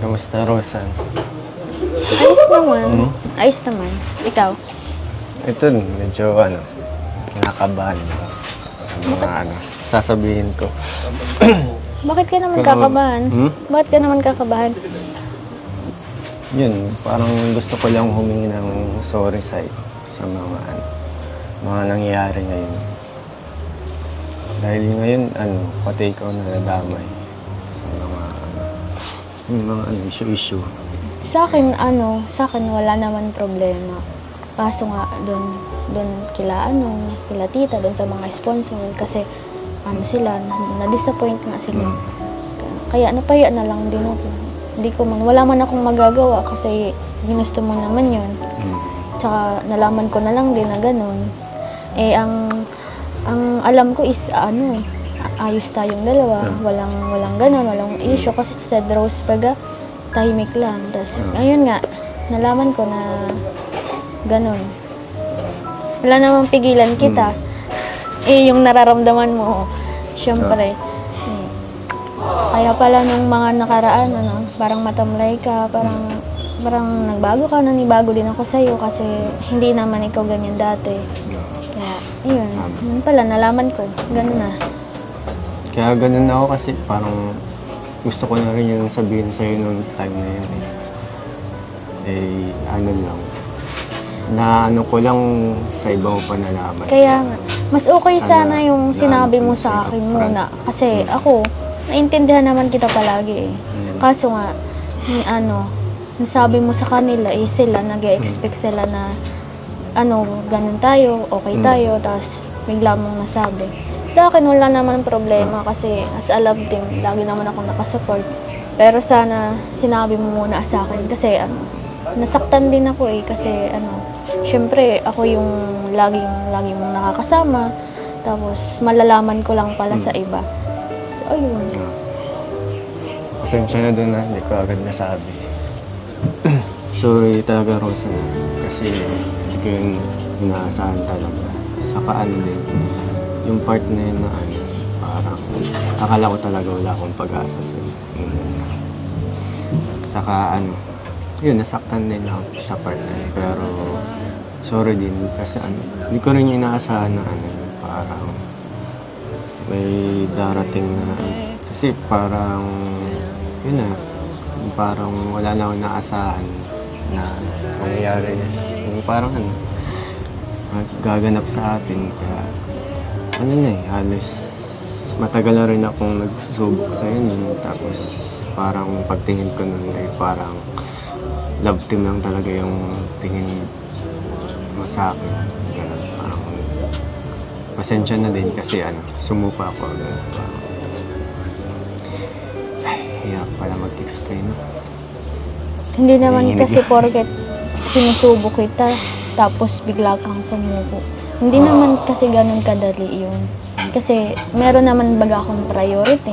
Kamusta, Rosan? Ayos naman. Ayos naman. Ikaw? Ito, medyo kinakabahan ako sa mga sasabihin ko. Bakit ka naman Pero, kakabahan? Bakit ka naman kakabahan? Yun, parang gusto ko lang humingi ng sorry sa mga nangyayari ngayon. Dahil ngayon, pati ikaw nadadamay sa mga issue. Sa akin wala naman problema. Kaso nga, doon kila tita, doon sa mga sponsor, kasi na-disappoint nga sila. Kaya napahiya na lang din ako. Wala man akong magagawa kasi ginusto mo naman yun. Tsaka nalaman ko na lang din na ganun. Eh, ang alam ko is, ayos tayong dalawa. Walang ganun, walang issue. Kasi sa St. Rose Praga, tahimik lang. Tapos, ngayon nga, nalaman ko na ganun. Wala namang pigilan kita. Eh, yung nararamdaman mo, syempre. Kaya pala nung mga nakaraan, parang matamlay ka, parang nagbago ka, nanibago din ako sa'yo kasi hindi naman ikaw ganyan dati. Kaya, yun pala, nalaman ko, ganun na. Kaya ganun ako kasi parang gusto ko na rin yung sabihin sa'yo nung time na yun. Ko lang sa ibang pa nalaman. Kaya nga, mas okay sana yung sinabi mo sa akin muna. Kasi ako, naintindihan naman kita palagi eh. Kaso nga, nasabi mo sa kanila eh, sila, nag-e-expect sila na ganun tayo, okay tayo, tapos bigla mong nasabi. Sa akin, wala naman problema kasi as a love team, lagi naman ako nakasupport. Pero sana, sinabi mo muna sa akin kasi nasaktan din ako eh, kasi syempre, ako yung lagi mong nakakasama, tapos malalaman ko lang pala sa iba. So, ayun. Pasensya na doon hindi ko agad nasabi. Sorry talaga, Rosa, kasi hindi ko yung inaasahan talaga. Saka din, yung part na yun na parang akala ko talaga wala akong pag-asa sa'yo. Saka yun, nasaktan din ako sa part na yun. Pero sorry din kasi hindi ko rin inaasahan na parang may darating na kasi parang yun parang wala na akong naasahan na mangyayari yung parang gaganap sa atin. Kaya halos matagal na rin akong nagsusubok sa yun. Tapos parang pagtingin ko nun parang love team lang talaga yung tingin mo sa akin. Parang pasensya na din kasi sumupa ako. Hirap pala mag-explain. Hindi naman kasi porket sinusubok kita, tapos bigla kang sumuko. Hindi naman kasi ganun kadali yun. Kasi meron naman baga akong priority,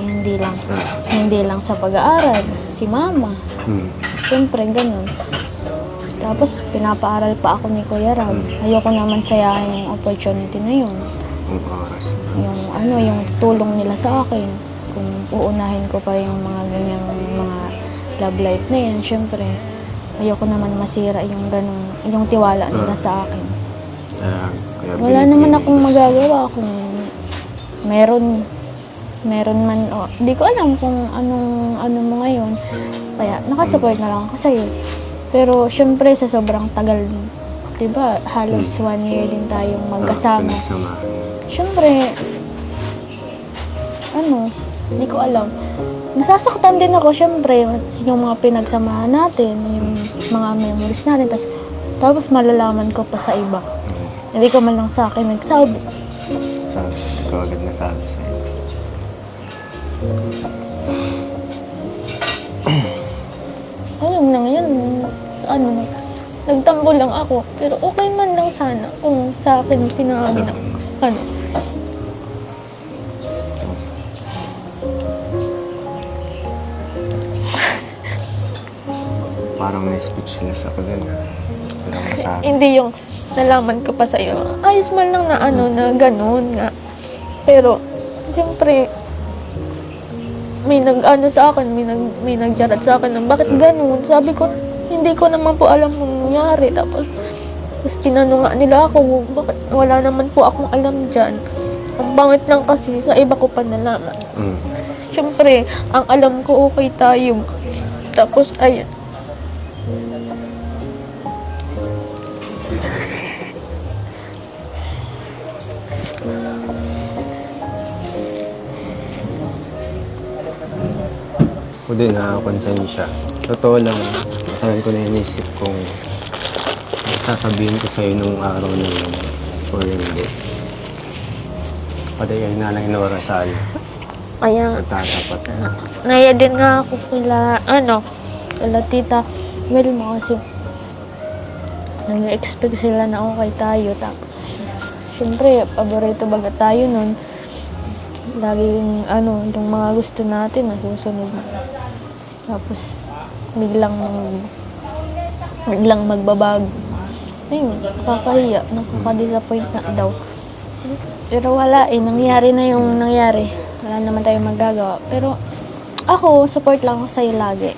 hindi lang sa pag-aaral, si mama. Siyempre, ganun. Tapos, pinapaaral pa ako ni Kuya Rab. Ayoko naman sayangin yung opportunity na yun. Yung tulong nila sa akin. Kung uunahin ko pa yung mga ganyang mga love life na yan, siyempre, ayoko naman masira yung ganun, yung tiwala nila sa akin. Wala naman akong magagawa kung meron man, di ko alam kung ano mo ngayon. Kaya, nakasupport na lang ako sa'yo. Pero, syempre, sa sobrang tagal, diba, halos 1 year din tayong magkasama. Syempre, di ko alam. Nasasaktan din ako, syempre, yung mga pinagsamahan natin, yung mga memories natin, tapos malalaman ko pa sa iba. Hindi ko man lang sa akin nagsabi. Ikaw agad nasabi sa'yo. Alam lang yan, nagtampo lang ako. Pero okay man lang sana kung sa akin sinabi na, Parang na-speechless ako din. Walang masabi. Hindi yung nalaman ko pa sa'yo. Ayos man lang na na ganun nga. Pero, siyempre, may nag-ano sa akin, may nagjarat sa akin ng bakit ganun. Sabi ko, hindi ko naman po alam kung nangyari. Tapos tinanong nga nila ako, bakit wala naman po akong alam dyan. Ang bangit lang kasi, sa iba ko pa nalaman. Siyempre, ang alam ko okay tayo. Tapos, ayun. Ako din nakakonsensya. Totoo lang, matagal ko na inisip kung sasabihin ko sa'yo nung araw na yun or hindi. Pati kay Nanay Nora Sal, Kaya, nagtatapat. naya din nga ako kila Tita Wilma kasi nag-expect sila na okay tayo. Tapos, siyempre, paborito baga tayo nun. Laging, yung mga gusto natin, nasusunod. Tapos, biglang magbabago. Ayun, nakakahiya, nakaka-disappoint na daw. Pero wala nangyari na yung nangyari. Wala naman tayong magagawa. Pero, ako, support lang ako sa'yo lagi.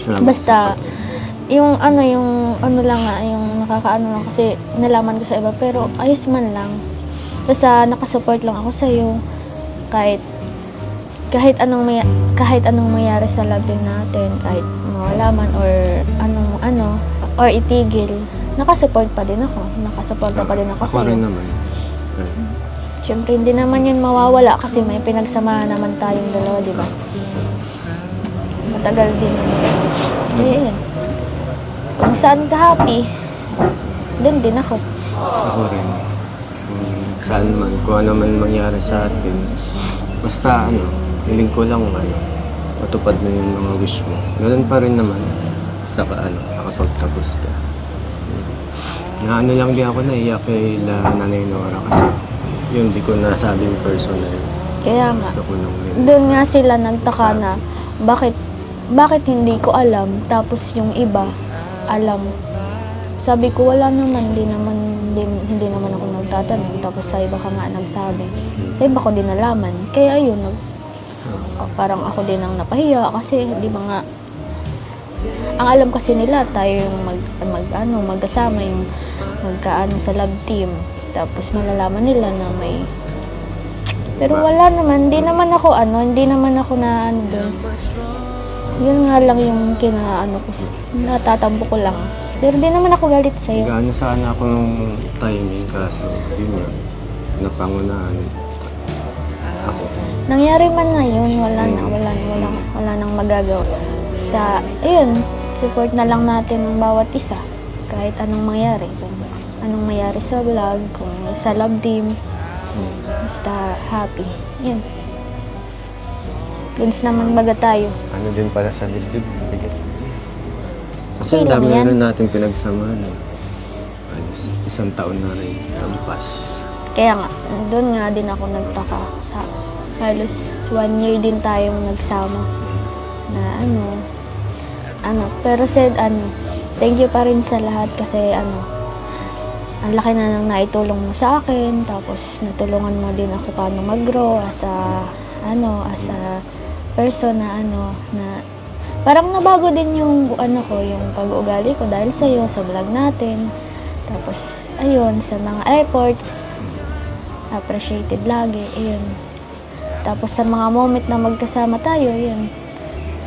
Salamat. Basta, yung nakakaano lang kasi nalaman ko sa iba. Pero, ayos man lang. Basta, nakasupport lang ako sa'yo. Kahit anong mayari sa love team natin, kahit mawala man or or itigil, nakasupport pa din ako. Nakasupport pa din ako Ako sa'yo. rin naman. Siyempre, hindi naman yun mawawala kasi may pinagsamahan naman tayong dalawa, di ba? Matagal din naman. Kaya yun. Kung saan ka happy, doon din ako. Ako rin. Saan man, kung ano man mangyari sa atin. Basta hiling ko lang matupad mo yung mga wish mo. Ganun pa rin naman. Saka nakapagtapos ka. Lang din ako naiyak kay Nanay Nora kasi yun, di ko nasabing personal. Kaya nga, Gusto ko lang yun. doon nga sila nagtaka na bakit hindi ko alam tapos yung iba alam. Sabi ko wala naman, hindi naman ako nagtatanong tapos sa iba ka nga nagsabi. Sa iba ko din nalaman. Kaya yun, parang ako din ang napahiya kasi di ba nga ang alam kasi nila tayo yung magkasama yung magkaano sa love team. Tapos malalaman nila na may pero wala naman, hindi naman ako na doon. Yun nga lang yung natatampo ko lang. Pero di naman ako galit sa'yo. Gaano sana ako nung timing kaso yun yun. Napangunahan ako. Nangyari man na yun, wala nang magagawa. Basta, ayun, support na lang natin ang bawat isa. Kahit anong mangyari. Kung anong mangyari sa vlog, kung sa love team. Basta happy. Yun. Friends naman baga tayo. Ano din pala sa dibdib, bigat. Kasi Okay ang lang dami yan. na natin pinagsamahan. Isang taon na rin, lampas. Kaya nga, doon nga din ako nagtaka. Halos 1 year din tayong nagsama. Na pero thank you pa rin sa lahat kasi ang laki na nang naitulong mo sa akin. Tapos natulungan mo din ako paano mag-grow as a person na parang nabago din yung yung pag-uugali ko dahil sa iyo sa vlog natin. Tapos ayun, sa mga efforts appreciated lagi, ayun. Tapos sa mga moment na magkasama tayo, ayun.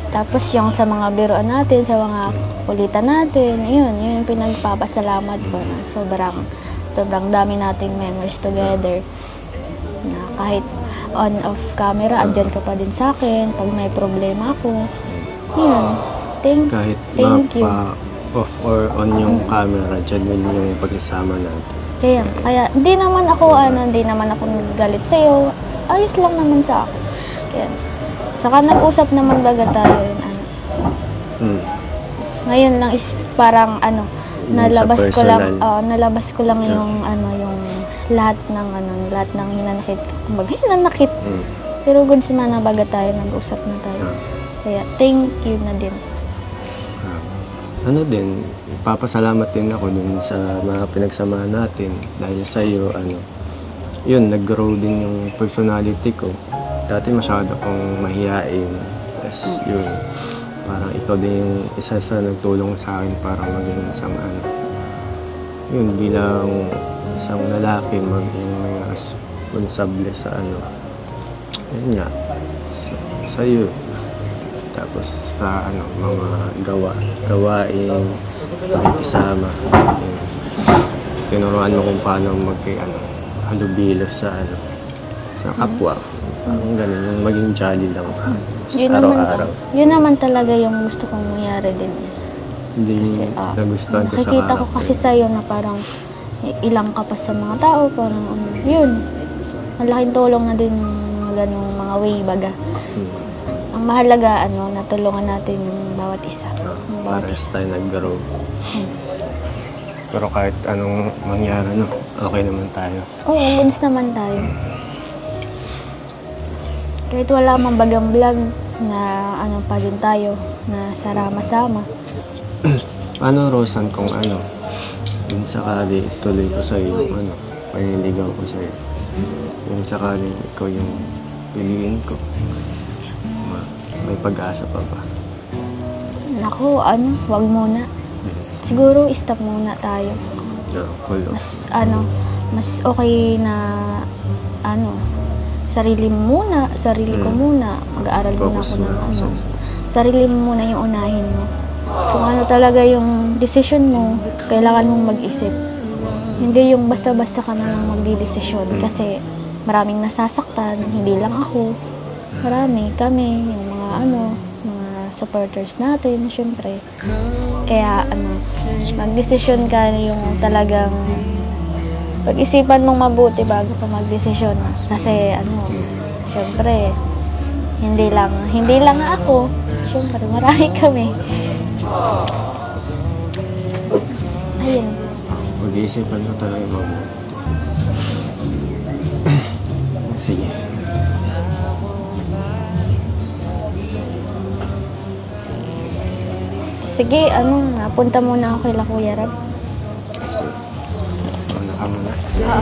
Tapos yung sa mga biruan natin, sa mga kulitan natin, yun yung pinagpapasalamat ko na sobrang dami nating memories together. Na kahit on-off camera, andyan ka pa din sa akin. Pag may problema ako, yun. Kahit Thank you. off or on yung camera, genuine yung pagsasama natin. Kaya hindi naman ako nagalit sa'yo. Ayos lang naman sa akin. Kaya, saka nag-usap naman baga tayo yun. Ngayon lang is parang nalabas ko lang yung yung lahat ng hinanakit. Pero goods man na baga tayo, nag-usap na tayo. Kaya thank you na din. Papasalamat din ako dun sa mga pinagsamahan natin dahil sa iyo yun, nag-grow din yung personality ko. dati masyado akong mahihain. Tapos yun, parang ikaw din yung isa sa nagtulong sa akin para maging isang ano. Yun, bilang isang lalaki, maging may responsable sa ano. Yun nga, sa'yo. Tapos sa ano, mga gawain, pakikisama. Yun. Tinuruan mo kung paano halubilos sa ano, sa kapwa. Parang ganun, yung maging jolly lang. Araw-araw. Yun naman talaga yung gusto kong mangyari din. Hindi nagustuhan ko sa Nakikita ko kasi sa'yo na parang ilang ka pa sa mga tao, parang yun. Malaking tulong na din yung ganung mga way baga. Ang mahalaga, natulungan natin yung bawat isa. Pares tayo nag-grow. Pero kahit anong mangyari, no, okay naman tayo. Oo, goods naman tayo. Kahit wala mang bagang vlog na pa din tayo, na sarama-sama. Paano, Rosan, kung yung sakali tuloy ko sa'yo yung paniligaw ko sa'yo. Yung sakali ikaw yung piliin ko. May pag-asa pa ba? Naku, wag muna. Siguro stop muna tayo. Kulo. Mas okay na sarili ko muna. Mag-aaral muna Focus ako ng muna. Sarili mo muna yung unahin mo. Kung ano talaga yung decision mo, kailangan mong mag-isip. Hindi yung basta-basta ka na lang magdidesisyon. Kasi maraming nasasaktan, hindi lang ako. Marami, kami, yung mga mga supporters natin, syempre. Kaya magdesisyon ka yung talagang pag-isipan mong mabuti bago ka magdesisyon. Kasi syempre, hindi lang ako. Syempre, marami kami. Ayun. Mag-iisipan mo talaga mabuti. Sige. Sige, napunta muna ako kay Kuya Rab. Sige. Una ka muna. Ah.